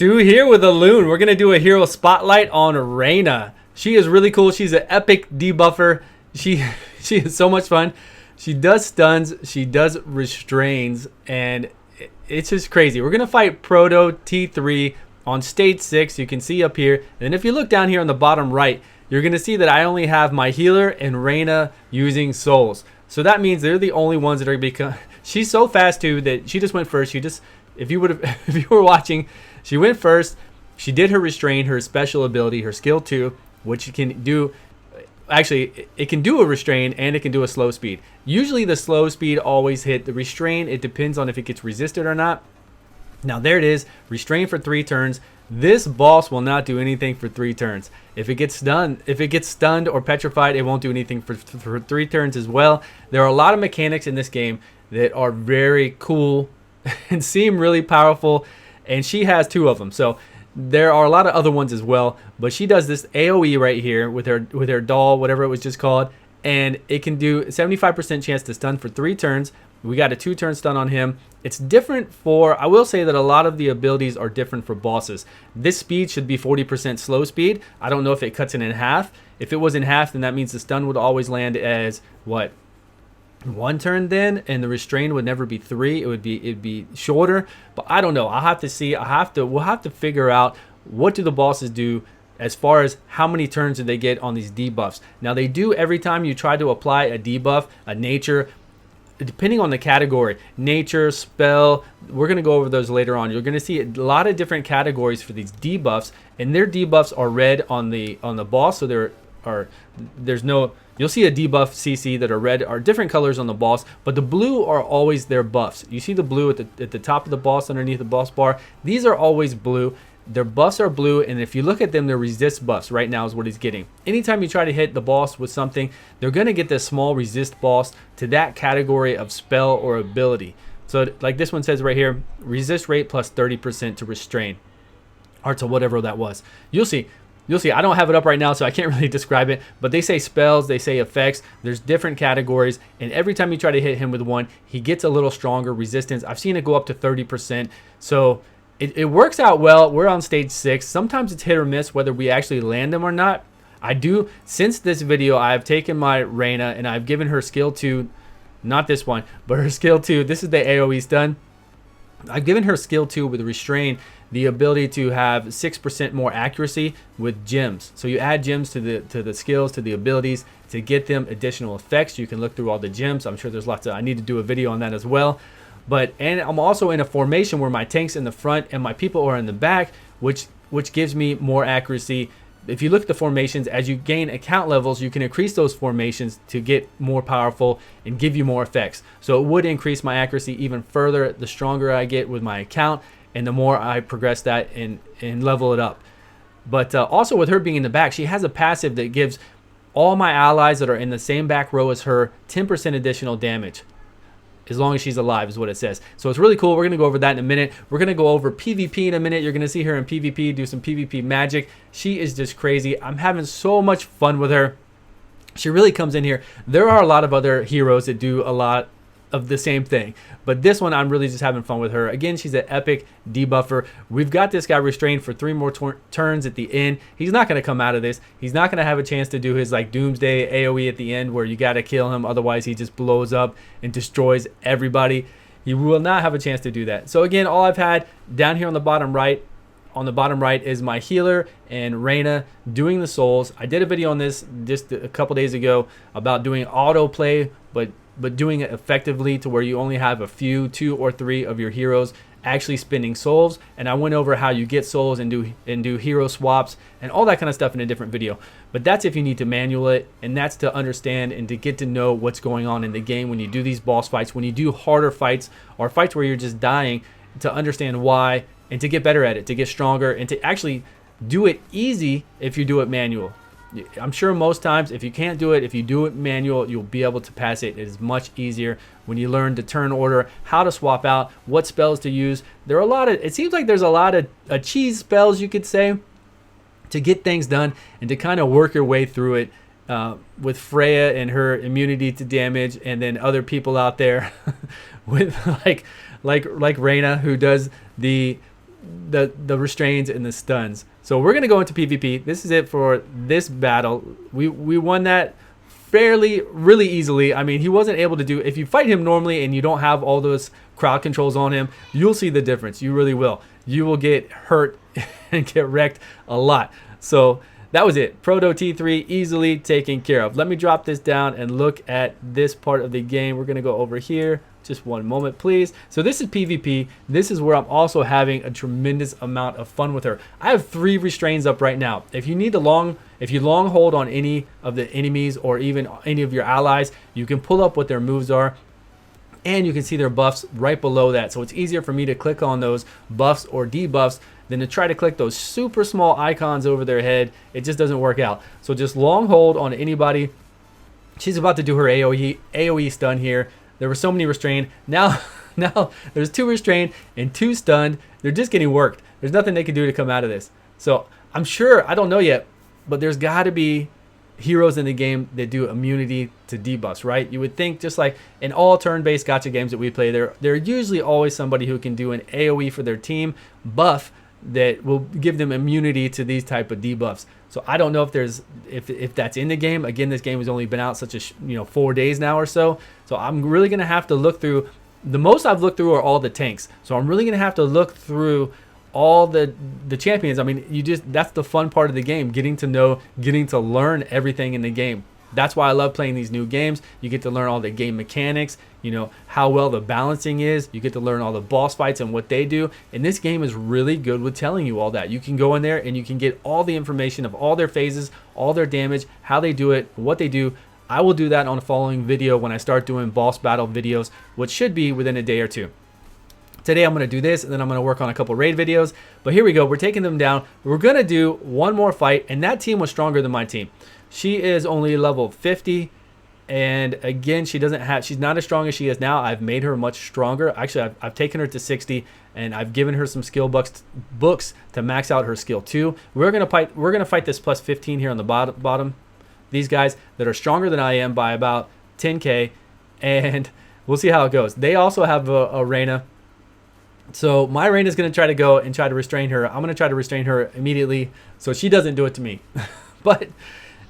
Stu here with Elune. We're going to do a hero spotlight on Reina. She is really cool. She's an epic debuffer. She is so much fun. She does stuns. She does restrains. And it's just crazy. We're going to fight Proto T3 on stage 6. You can see up here. And if you look down here on the bottom right, you're going to see that I only have my healer and Reina using souls. So that means they're the only ones that are become. She's so fast too that she just went first. If you were watching, she went first. She did her restrain, her special ability, her skill 2, which you can do. Actually, it can do a restrain and it can do a slow speed. Usually the slow speed always hit. The restrain, it depends on if it gets resisted or not. Now there it is, restrain for 3 turns. This boss will not do anything for 3 turns. If it gets stunned or petrified, it won't do anything for 3 turns as well. There are a lot of mechanics in this game that are very cool and seem really powerful, and she has 2 of them. So there are a lot of other ones as well, but she does this AoE right here with her doll, whatever it was just called, and it can do 75% chance to stun for 3 turns. We got a 2-turn stun on him. It's different for, I will say that a lot of the abilities are different for bosses. This speed should be 40% slow speed. I don't know if it cuts it in half. If it was in half, then that means the stun would always land as what? 1 turn then, and the restrain would never be 3. It'd be shorter, but I don't know. I'll have to see. We'll have to figure out what do the bosses do as far as how many turns do they get on these debuffs. Now they do every time you try to apply a debuff, a nature, depending on the category, nature, spell, we're going to go over those later on. You're going to see a lot of different categories for these debuffs, and their debuffs are red on the boss, so there's no, you'll see a debuff CC that are red, are different colors on the boss, but the blue are always their buffs. You see the blue at the top of the boss underneath the boss bar. These are always blue. Their buffs are blue, and if you look at them, they're resist buffs. Right now is what he's getting. Anytime you try to hit the boss with something, they're going to get this small resist boss to that category of spell or ability. So like this one says right here, resist rate plus 30% to restrain, or to whatever that was. You'll see. I don't have it up right now, so I can't really describe it, but they say spells, they say effects. There's different categories, and every time you try to hit him with one, he gets a little stronger resistance. I've seen it go up to 30%. So it works out well. We're on stage 6. Sometimes it's hit or miss whether we actually land them or not. Since this video, I have taken my Reina and I've given her skill 2, not this one, but her skill 2. This is the AoE stun. I've given her skill 2 with restrain the ability to have 6% more accuracy with gems. So you add gems to the skills, to the abilities to get them additional effects. You can look through all the gems. I'm sure there's lots of, I need to do a video on that as well. And I'm also in a formation where my tank's in the front and my people are in the back, which gives me more accuracy. If you look at the formations, as you gain account levels, you can increase those formations to get more powerful and give you more effects. So it would increase my accuracy even further the stronger I get with my account and the more I progress that and level it up. But also with her being in the back, she has a passive that gives all my allies that are in the same back row as her 10% additional damage, as long as she's alive is what it says. So it's really cool. We're going to go over that in a minute. We're going to go over PvP in a minute. You're going to see her in PvP, do some PvP magic. She is just crazy. I'm having so much fun with her. She really comes in here. There are a lot of other heroes that do a lot of the same thing, but this one I'm really just having fun with her. Again, she's an epic debuffer. We've got this guy restrained for 3 more turns at the end. He's not going to come out of this. He's not going to have a chance to do his like doomsday AoE at the end where you got to kill him, otherwise he just blows up and destroys everybody. He will not have a chance to do that. So again, all I've had down here on the bottom right is my healer and Reina doing the souls. I did a video on this just a couple days ago about doing autoplay, but doing it effectively to where you only have a few, 2 or 3 of your heroes actually spending souls. And I went over how you get souls and do hero swaps and all that kind of stuff in a different video. But that's if you need to manual it, and that's to understand and to get to know what's going on in the game when you do these boss fights, when you do harder fights or fights where you're just dying, to understand why and to get better at it, to get stronger, and to actually do it easy if you do it manual. I'm sure most times if you can't do it, if you do it manual, you'll be able to pass it. It is much easier when you learn the turn order, how to swap out, what spells to use. There are a lot of, it seems like there's a lot of cheese spells, you could say, to get things done and to kind of work your way through it. With Freya and her immunity to damage, and then other people out there with like Reina, who does the the restrains and the stuns. So we're gonna go into PvP. This is it for this battle. We won that really easily. I mean, he wasn't able to do, if you fight him normally and you don't have all those crowd controls on him, you'll see the difference. You really will. You will get hurt and get wrecked a lot. So that was it. Proto T3 easily taken care of. Let me drop this down and look at this part of the game. We're gonna go over here. Just one moment, please. So this is PvP. This is where I'm also having a tremendous amount of fun with her. I have 3 restraints up right now. If you need if you long hold on any of the enemies or even any of your allies, you can pull up what their moves are, and you can see their buffs right below that. So it's easier for me to click on those buffs or debuffs than to try to click those super small icons over their head. It just doesn't work out. So just long hold on anybody. She's about to do her AoE stun here. There were so many restrained. Now there's 2 restrained and 2 stunned. They're just getting worked. There's nothing they can do to come out of this. So I'm sure, I don't know yet, but there's got to be heroes in the game that do immunity to debuffs, right? You would think, just like in all turn-based gacha games that we play, there are usually always somebody who can do an AoE for their team buff that will give them immunity to these type of debuffs. So I don't know if that's in the game. Again, this game has only been out 4 days now or so. So I'm really gonna have to look through. The most I've looked through are all the tanks. So I'm really gonna have to look through all the champions. I mean, that's the fun part of the game, getting to learn everything in the game. That's why I love playing these new games. You get to learn all the game mechanics, how well the balancing is. You get to learn all the boss fights and what they do. And this game is really good with telling you all that. You can go in there and you can get all the information of all their phases, all their damage, how they do it, what they do. I will do that on a following video when I start doing boss battle videos, which should be within a day or 2. Today I'm going to do this, and then I'm going to work on a couple raid videos. But here we go. We're taking them down. We're going to do one more fight, and that team was stronger than my team. She is only level 50, and again, she's not as strong as she is now. I've made her much stronger. Actually, I've taken her to 60, and I've given her some skill books to max out her skill 2. We're gonna fight this plus 15 here on the bottom. These guys that are stronger than I am by about 10k, and we'll see how it goes. They also have a Reina. So my Reina is going to try to go and try to restrain her. I'm going to try to restrain her immediately so she doesn't do it to me. But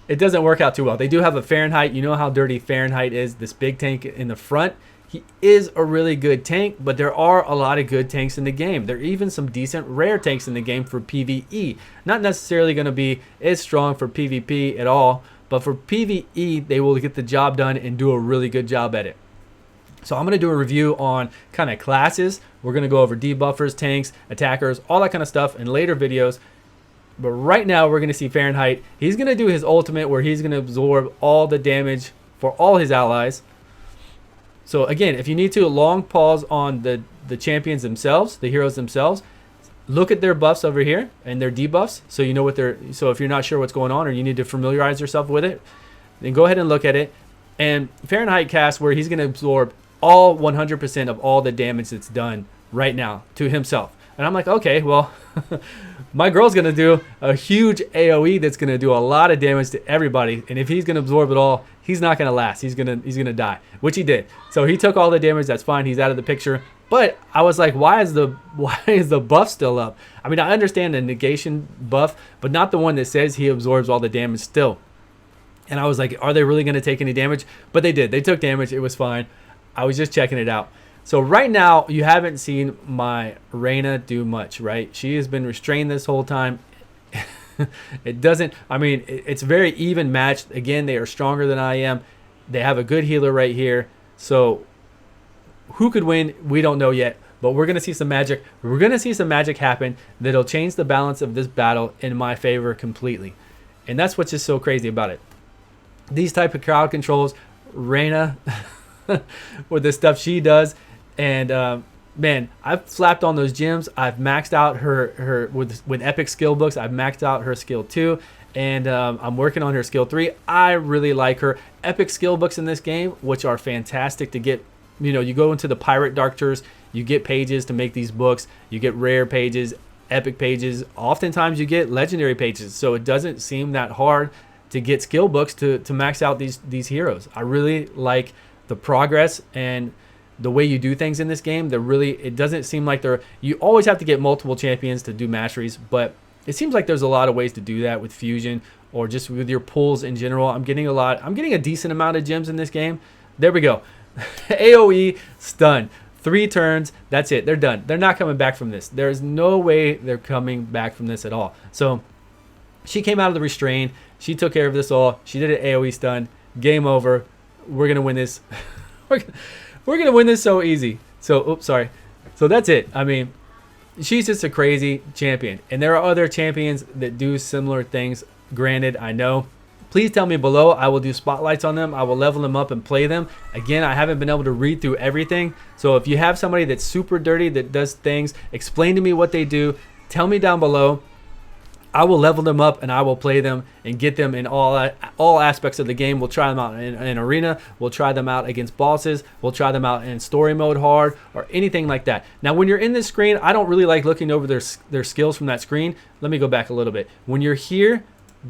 it doesn't work out too well. They do have a Fahrenheit. You know how dirty Fahrenheit is, this big tank in the front. He is a really good tank, but there are a lot of good tanks in the game. There are even some decent rare tanks in the game for PvE. Not necessarily going to be as strong for PvP at all, but for PvE, they will get the job done and do a really good job at it. So I'm going to do a review on kind of classes. We're going to go over debuffers, tanks, attackers, all that kind of stuff in later videos. But right now we're going to see Fahrenheit. He's going to do his ultimate where he's going to absorb all the damage for all his allies. So again, if you need to, long pause on the champions themselves, the heroes themselves. Look at their buffs over here and their debuffs, so you know what so if you're not sure what's going on or you need to familiarize yourself with it, then go ahead and look at it. And Fahrenheit cast where he's going to absorb all 100% of all the damage that's done right now to himself. And I'm like, okay, well, my girl's going to do a huge AoE that's going to do a lot of damage to everybody. And if he's going to absorb it all, he's not going to last. He's going to die, which he did. So he took all the damage. That's fine. He's out of the picture. But I was like, why is the buff still up? I mean, I understand the negation buff, but not the one that says he absorbs all the damage still. And I was like, are they really going to take any damage? But they did. They took damage. It was fine. I was just checking it out. So right now, you haven't seen my Reina do much, right? She has been restrained this whole time. It's very even matched. Again, they are stronger than I am. They have a good healer right here. So who could win? We don't know yet. But we're going to see some magic. We're going to see some magic happen that'll change the balance of this battle in my favor completely. And that's what's just so crazy about it. These type of crowd controls, Reina... with the stuff she does, and man, I've slapped on those gems. I've maxed out her with epic skill books. I've maxed out her skill 2, and I'm working on her skill 3. I really like her epic skill books in this game, which are fantastic to get. You go into the pirate dark tours, you get pages to make these books, you get rare pages, epic pages, oftentimes you get legendary pages, so it doesn't seem that hard to get skill books to max out these heroes. I really like the progress and the way you do things in this game. It doesn't seem like you always have to get multiple champions to do masteries, but it seems like there's a lot of ways to do that with fusion or just with your pulls in general. I'm getting a decent amount of gems in this game. There we go. AoE stun. 3 turns. That's it. They're done. They're not coming back from this. There's no way they're coming back from this at all. So she came out of the restrain. She took care of this all. She did an AoE stun. Game over. We're going to win this. We're going to win this so easy. So, oops, sorry. So that's it. I mean, she's just a crazy champion. And there are other champions that do similar things. Granted, I know. Please tell me below. I will do spotlights on them. I will level them up and play them. Again, I haven't been able to read through everything. So if you have somebody that's super dirty that does things, explain to me what they do. Tell me down below. I will level them up and I will play them and get them in all aspects of the game. We'll try them out in arena. We'll try them out against bosses. We'll try them out in story mode hard or anything like that. Now, when you're in this screen, I don't really like looking over their skills from that screen. Let me go back a little bit. When you're here,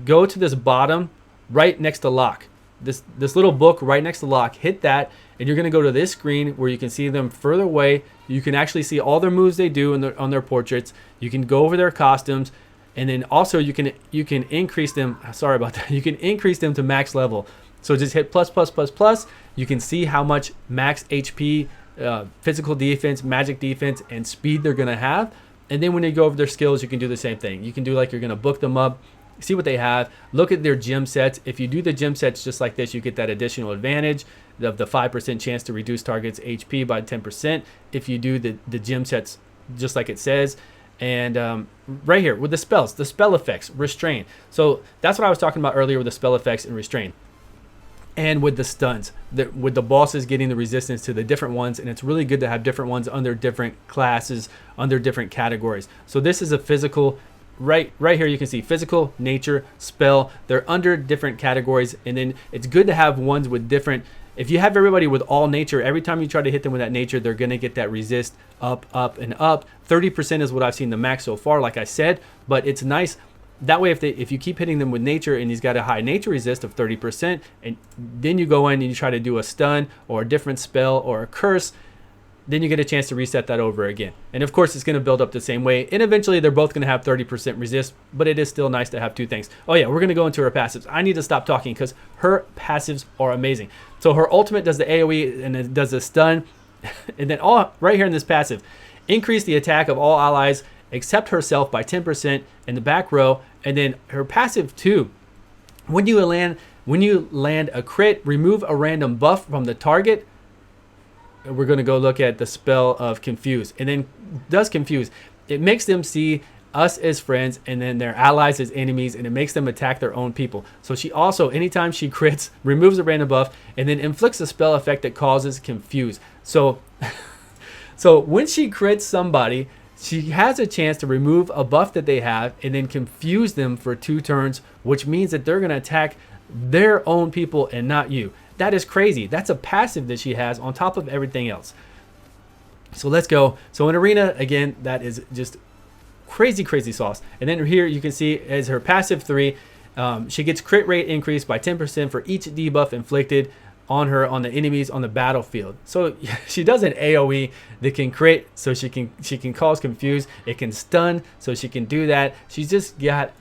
go to this bottom right next to lock. This little book right next to lock. Hit that and you're going to go to this screen where you can see them further away. You can actually see all their moves they do on their portraits. You can go over their costumes. And then also you can increase them. Sorry about that. You can increase them to max level. So just hit plus, plus, plus, plus. You can see how much max HP, physical defense, magic defense, and speed they're going to have. And then when you go over their skills, you can do the same thing. You can do like you're going to book them up, see what they have, look at their gem sets. If you do the gem sets just like this, you get that additional advantage of the 5% chance to reduce target's HP by 10% if you do the gem sets just like it says. And right here with the spells, the spell effects, restrain. So that's what I was talking about earlier with the spell effects and restrain. And with the stuns, with the bosses getting the resistance to the different ones. And it's really good to have different ones under different classes, under different categories. So this is a physical, right here you can see physical, nature, spell. They're under different categories. And then it's good to have ones with different. If you have everybody with all nature, every time you try to hit them with that nature, they're going to get that resist up, up, and up. 30% is what I've seen the max so far, like I said, but it's nice. That way, if you keep hitting them with nature and he's got a high nature resist of 30%, and then you go in and you try to do a stun or a different spell or a curse, then you get a chance to reset that over again. And of course, it's going to build up the same way. And eventually, they're both going to have 30% resist, but it is still nice to have two things. Oh yeah, we're going to go into her passives. I need to stop talking because her passives are amazing. So her ultimate does the AoE and it does the stun. And then right here in this passive, increase the attack of all allies except herself by 10% in the back row. And then her passive too, when you land a crit, remove a random buff from the target. We're going to go look at the spell of confuse, and then does confuse. It makes them see us as friends and then their allies as enemies, and it makes them attack their own people. So she also, anytime she crits, removes a random buff and then inflicts a spell effect that causes confuse. So when she crits somebody, she has a chance to remove a buff that they have and then confuse them for 2 turns, which means that they're going to attack their own people and not you. That is crazy. That's a passive that she has on top of everything else. So let's go. So in arena, again, that is just crazy, crazy sauce. And then here you can see as her passive 3, she gets crit rate increased by 10% for each debuff inflicted on her on the enemies on the battlefield. So she does an AoE that can crit, so she can cause confuse. It can stun, so she can do that. She's just got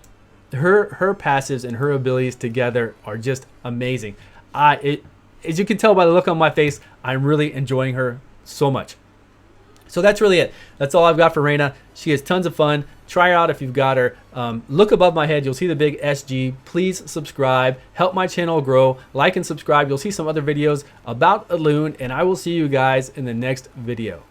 her passives and her abilities together are just amazing. As you can tell by the look on my face, I'm really enjoying her so much. So that's really it. That's all I've got for Reina. She has tons of fun. Try her out if you've got her. Look above my head. You'll see the big SG. Please subscribe. Help my channel grow. Like and subscribe. You'll see some other videos about Elune, and I will see you guys in the next video.